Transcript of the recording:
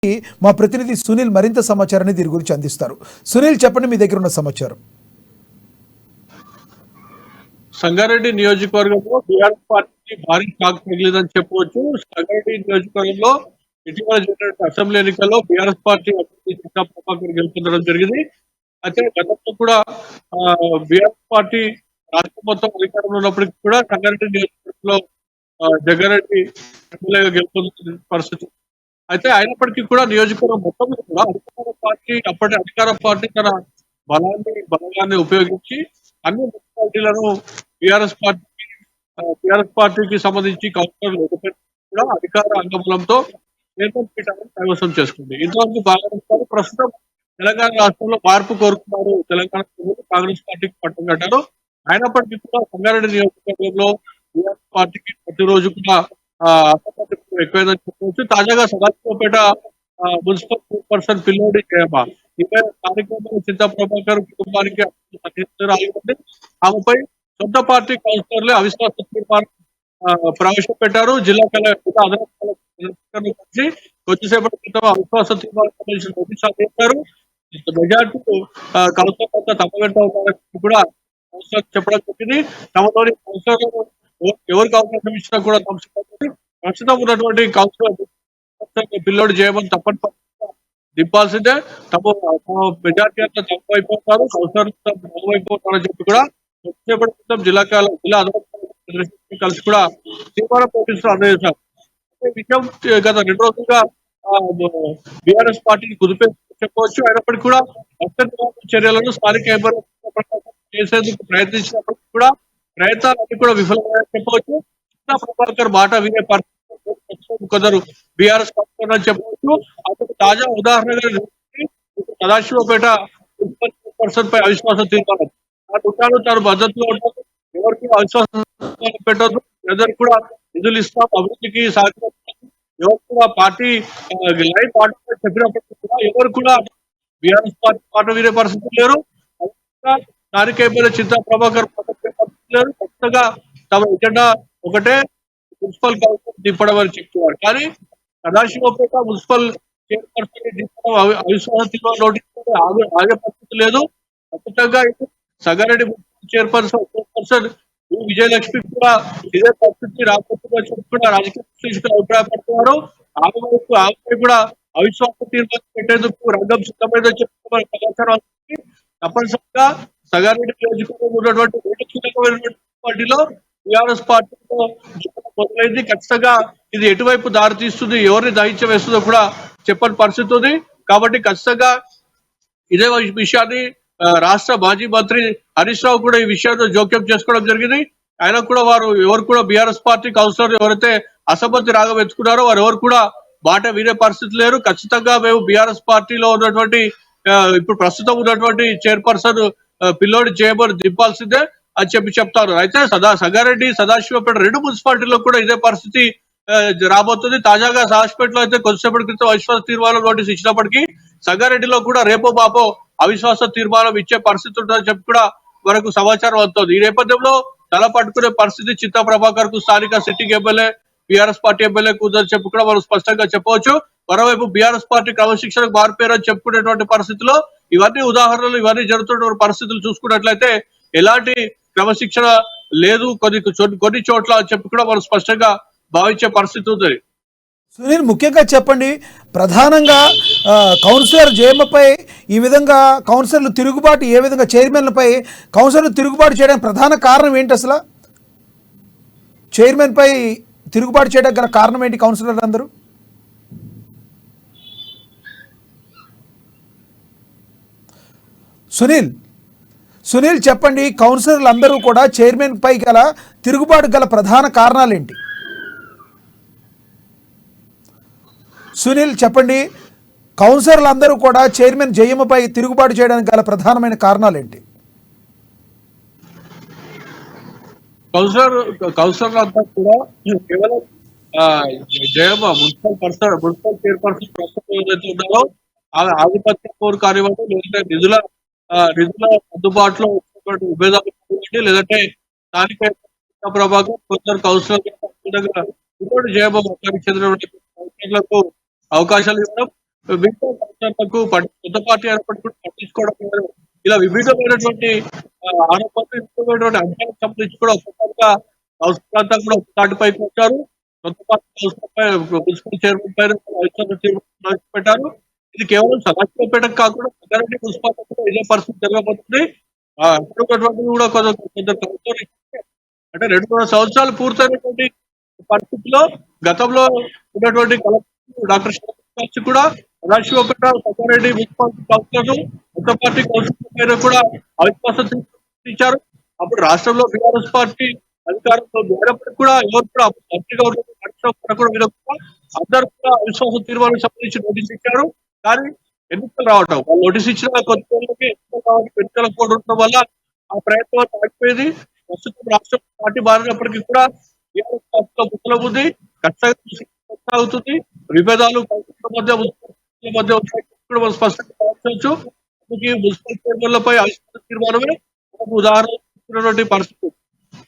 మా ప్రతినిధి సునీల్ మరింత సమాచారాన్ని దీని గురించి అందిస్తారు. సునీల్, చెప్పండి, మీ దగ్గర ఉన్న సమాచారం. సంగారెడ్డి నియోజకవర్గంలో బీఆర్ఎస్ పార్టీకి భారీ షాక్ తగిలిందని చెప్పవచ్చు. సంగారెడ్డి నియోజకవర్గంలో ఇటీవల జరిగిన అసెంబ్లీ ఎన్నికల్లో బీఆర్ఎస్ పార్టీ అభ్యర్థి చిట్టా ప్రభాకర్ గెలుపొందడం జరిగింది. అయితే గతంలో కూడా బీఆర్ఎస్ పార్టీ రాష్ట్రం మొత్తం అధికారంలో ఉన్నప్పటికీ కూడా సంగారెడ్డి నియోజకవర్గంలో జగ్గారెడ్డి ఎమ్మెల్యేగా గెలుపొందుతున్న పరిస్థితి. అయితే అయినప్పటికీ కూడా నియోజకవర్గం మొత్తంలో కూడా అప్పటి అధికార పార్టీ తన బలగాన్ని ఉపయోగించి అన్ని మున్సిపాలిటీలను బీఆర్ఎస్ పార్టీకి సంబంధించి కౌన్సిలర్లు కూడా అధికార అంగబలంతో పీఠాలను కైవసం చేసుకుంది. ఇంతవరకు బాగా ప్రస్తుతం తెలంగాణ రాష్ట్రంలో మార్పు కోరుకున్నారు తెలంగాణ కాంగ్రెస్ పార్టీకి పట్టం కట్టారు. అయినప్పటికీ కూడా సంగారెడ్డి నియోజకవర్గంలో బీఆర్ఎస్ పార్టీకి ప్రతిరోజు కూడా ఎక్కువైందని చెప్పవచ్చు. తాజాగా సదాశివపేట మున్సిపల్ చైర్పర్సన్ పిల్లోడి జయమ్మ కార్యక్రమంలో చింతా ప్రభాకర్ కుటుంబానికి ఆమెపై సొంత పార్టీ కౌన్సిలర్లే అవిశ్వాస తీర్మానం ప్రవేశపెట్టారు. జిల్లా కలెక్టర్ అదనపు కలిసి కొద్దిసేపటి క్రితం అవిశ్వాస తీర్మానం సంబంధించిన నోటీస్ అందించారు. మెజార్టీ కౌన్సిలర్ తప్పగట్ట కూడా కౌన్సిలర్ చెప్పడం జరిగింది. తమతోని కౌన్సిలర్ ఎవరికి అవకాశం ఇచ్చినా కూడా ప్రస్తుతం ఉన్నటువంటి కౌన్సిలర్ పిల్లోడు చేయమని తప్పనిసరిగా దింపాల్సిందే. తమ మెజార్టీ అంతా తక్కువ అయిపోతారు, కౌన్సిలర్ తక్కువ అయిపోతారని చెప్పి కూడా కొద్దిసేపటి క్రితం జిల్లా కలిసి కూడా తీర్మానం నోటీసులు అందజేశారు. ఈ విషయం గత 2 రోజులుగా బీఆర్ఎస్ పార్టీకి కుదిపేసి చెప్పవచ్చు. అయినప్పటికీ కూడా చర్యలను స్థానిక చేసేందుకు ప్రయత్నించినప్పటికీ కూడా ప్రయత్నాలన్నీ కూడా విఫలమయ్యాయని చెప్పవచ్చు. ప్రభాకర్ మాట వినే పరిస్థితి కొందరు బీఆర్ఎస్ అని చెప్పవచ్చు. అందుకు తాజా ఉదాహరణగా సదాశివపేట పర్సన్ పై అవిశ్వాసం తీర్మానం తాను భద్రతలో ఉంటారు, ఎవరికి అవిశ్వాసం పెట్టదు, ఎవరికి కూడా నిధులు ఇస్తాం, అభివృద్ధికి సహకరిస్తాం, ఎవరు కూడా పార్టీ లైన్ పార్టీ చెప్పినప్పటికీ కూడా ఎవరు కూడా బీఆర్ఎస్ పార్టీ మాట వినే పరిస్థితి లేరు. స్థానిక చింతా ప్రభాకర్ లేరు. ఖచ్చితంగా తమ ఎజెండా ఒకటే, మున్సిపల్ కౌన్సిల్ దింపడం అని చెప్తున్నారు. కానీ సదాశివపేట మున్సిపల్ చైర్పర్సన్ దింపడం అవిశ్వాస తీర్మానం నోటీస్ ఆగే పరిస్థితి లేదు. ఖచ్చితంగా సంగారెడ్డి మున్సిపల్ చైర్పర్సన్ విజయలక్ష్మి కూడా ఇదే పరిస్థితి రాకపోతుందని చెప్పి కూడా రాజకీయ అభిప్రాయపడుతున్నారు. ఆమె కూడా అవిశ్వాస తీర్మానం పెట్టేందుకు రంగం సిద్ధమైందని చెప్పి సమాచారం. తప్పనిసరిగా సంగారెడ్డి నియోజకవర్గంలో ఉన్నటువంటి పార్టీలో బీఆర్ఎస్ పార్టీలో మొదలైంది. ఖచ్చితంగా ఇది ఎటువైపు దారి తీస్తుంది, ఎవరిని దహించ వేస్తుందో కూడా చెప్పని పరిస్థితి ఉంది. కాబట్టి ఖచ్చితంగా ఇదే విషయాన్ని రాష్ట్ర మాజీ మంత్రి హరీష్ రావు కూడా ఈ విషయంలో జోక్యం చేసుకోవడం జరిగింది. ఆయన కూడా ఎవరు కూడా బీఆర్ఎస్ పార్టీ కౌన్సిలర్ ఎవరైతే అసమ్మతి రాగం ఎత్తుకున్నారో వారు ఎవరు కూడా మాట వినే పరిస్థితి లేరు. ఖచ్చితంగా మేము బీఆర్ఎస్ పార్టీలో ఉన్నటువంటి ఇప్పుడు ప్రస్తుతం ఉన్నటువంటి చైర్పర్సన్ పిల్లోడి చేయబడి దింపాల్సిందే అని చెప్పి చెప్తారు. అయితే సంగారెడ్డి సదాశివపేట 2 మున్సిపాలిటీలో కూడా ఇదే పరిస్థితి రాబోతుంది. తాజాగా సదాశివపేటలో అయితే కొద్దిసేపటి క్రితం అవిశ్వాస తీర్మానం నోటీస్ ఇచ్చినప్పటికీ సంగారెడ్డిలో కూడా రేపో బాపో అవిశ్వాస తీర్మానం ఇచ్చే పరిస్థితి ఉంటుందని చెప్పి కూడా మనకు సమాచారం అవుతుంది. ఈ నేపథ్యంలో తల పట్టుకునే పరిస్థితి చింతా ప్రభాకర్ కు స్థానిక sitting MLA BRS party MLA కూదని చెప్పి కూడా మనం స్పష్టంగా చెప్పవచ్చు. మరోవైపు బీఆర్ఎస్ పార్టీ క్రమశిక్షణకు మారిపోయారని చెప్పుకునేటువంటి పరిస్థితుల్లో ఇవన్నీ ఉదాహరణలు ఇవన్నీ జరుగుతున్న పరిస్థితులు చూసుకున్నట్లయితే ఎలాంటి క్రమశిక్షణ లేదు కొన్ని చోట్ల అని చెప్పి కూడా మనం స్పష్టంగా భావించే పరిస్థితి ఉంది. సునీల్, ముఖ్యంగా చెప్పండి, ప్రధానంగా కౌన్సిలర్ జయమ్మపై ఈ విధంగా కౌన్సిలర్లు తిరుగుబాటు ఏ విధంగా చైర్మన్లపై కౌన్సిలర్లు తిరుగుబాటు చేయడానికి ప్రధాన కారణం ఏంటి? అసలు చైర్మన్ పై తిరుగుబాటు చేయడానికి గల కారణం ఏంటి? కౌన్సిలర్లు అందరూ సునీల్ చెప్పండి, కౌన్సిలర్లు అందరూ కూడా చైర్మన్ పై గల తిరుగుబాటు గల ప్రధాన కారణాలు ఏంటి? సునీల్ చెప్పండి, కౌన్సిలర్లు అందరూ కూడా చైర్మన్ జయమ్మపై తిరుగుబాటు చేయడానికి గల ప్రధానమైన కారణాలు ఏంటి? కౌన్సిలర్ అంతా కూడా కేవలం జయమ్మ మున్సిపల్ చైర్పర్సన్ ప్రస్తుతం ఏదైతే ఉన్నారో ఆధిపత్య పోరు కానివ్వండి, లేదంటే నిధుల అందుబాటులో ఉపయోగాలు లేదంటే స్థానిక ప్రభావం కొందరు కౌన్సిలర్ జయమ్మ చెందినటువంటి కౌన్సిలర్లకు అవకాశాలు ఇవ్వడం, మిగతా కౌన్సిలర్లకు కొత్త పార్టీ అయినప్పటికీ కూడా పట్టించుకోవడం లేదు. ఇలా వివిధమైనటువంటి ఆరోపణలు, వివిధమైనటువంటి అంశాలకు సంబంధించి కూడా ఒక్కొక్కరుగా కౌన్సిలర్లంతా కూడా ఒక తాటిపైకి వచ్చారు. కొత్త పార్టీ కౌన్సిలర్ పై, మున్సిపల్ చైర్మన్ పైన అవిశ్వాస తీర్మానం ప్రవేశపెట్టారు. ఇది కేవలం సదాశివపేటకు కాకుండా సంగారెడ్డి మున్సిపాలిటీ కూడా ఇదే పరిస్థితి జరగబోతుంది. అప్పుడున్నటువంటి కూడా కొందరు కౌన్సిలర్లు అంటే 2 సంవత్సరాలు పూర్తయినటువంటి పరిస్థితిలో గతంలో ఉన్నటువంటి కలెక్టర్ డాక్టర్ శరత్ కూడా సదాశివపేట సంగారెడ్డి మున్సిపాలిటీ కౌన్సిలర్లు కొత్త పార్టీ కౌన్సిలర్ పైన కూడా అవిశ్వాస తీర్మానం ఇచ్చారు. అప్పుడు రాష్ట్రంలో బీఆర్ఎస్ పార్టీ అధికారంలో లేనప్పటికీ కూడా ఎవరు కూడా మంత్రిగా కూడా అందరూ కూడా అవిశ్వాస తీర్మానం సంబంధించి నోటీస్ ఇచ్చారు. కానీ ఎన్నికలు రావటం, వాళ్ళు నోటీస్ ఇచ్చిన కొద్ది రోజులకి ఎన్నికలు రావడం, ఎన్నికల కోడ్ ఉండడం వల్ల ఆ ప్రయత్నం ఆగిపోయింది. ప్రస్తుతం రాష్ట్ర పార్టీ మారినప్పటికీ కూడా టీఆర్ఎస్ పార్టీలో ముక్కల ఉంది, ఖచ్చితంగా కొనసాగుతుంది. విభేదాలు కౌన్సిలర్ల మధ్య, మున్సిపల్ మధ్య కూడా మనం స్పష్టంగా గమనించవచ్చు. మున్సిపల్ చైర్మన్లపై అవిశ్వాస తీర్మానమే మనకు ఉదాహరణ పరిస్థితి.